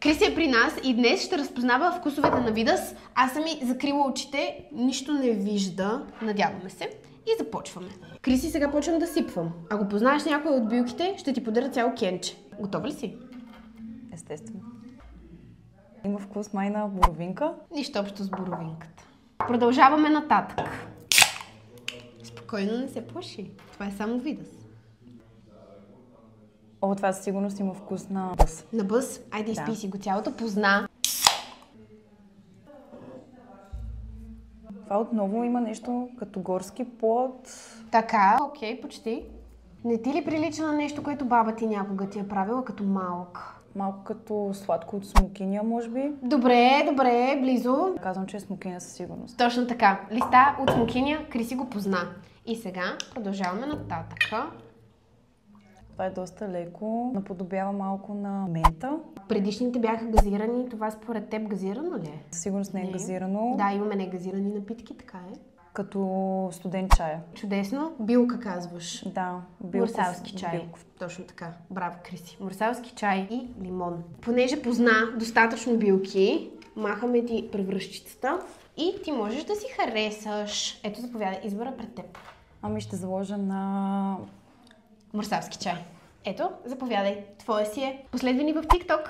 Криси е при нас и днес ще разпознава вкусовете на Видас. Аз съм и закрила очите, нищо не вижда, надяваме се. И започваме. Криси, сега почвам да сипвам. Ако познаеш някой от билките, ще ти подаря цяло кенче. Готова ли си? Естествено. Има вкус май на боровинка. Нищо общо с боровинката. Продължаваме нататък. Спокойно, не се плаши. Това е само Видас. О, това със сигурност има вкус на бъс. На бъс? Айде, изпий си го цялото. Позна. Това отново има нещо като горски плод. Така, окей, почти. Не ти ли прилича на нещо, което баба ти някога ти е правила като малък? Малко като сладко от смокиня, може би. Добре, близо. Казвам, че е смокиня със сигурност. Точно така. Листа от смокиня, Криси го позна. И сега продължаваме нататък. Това е доста леко. Наподобява малко на мента. Предишните бяха газирани. Това според теб газирано ли е? Със сигурност не е газирано. Да, имаме негазирани напитки, така е. Като студен чая. Чудесно. Билка казваш. Да, Мурсалски чай. Билков. Точно така. Браво, Криси. Мурсалски чай и лимон. Понеже позна достатъчно билки, махаме ти превръщицата и ти можеш да си харесаш. Ето, заповядай, избора пред теб. Ами ще заложа на Мурсалски чай. Ето, заповядай. Твоя си е. Последвай ни в TikTok.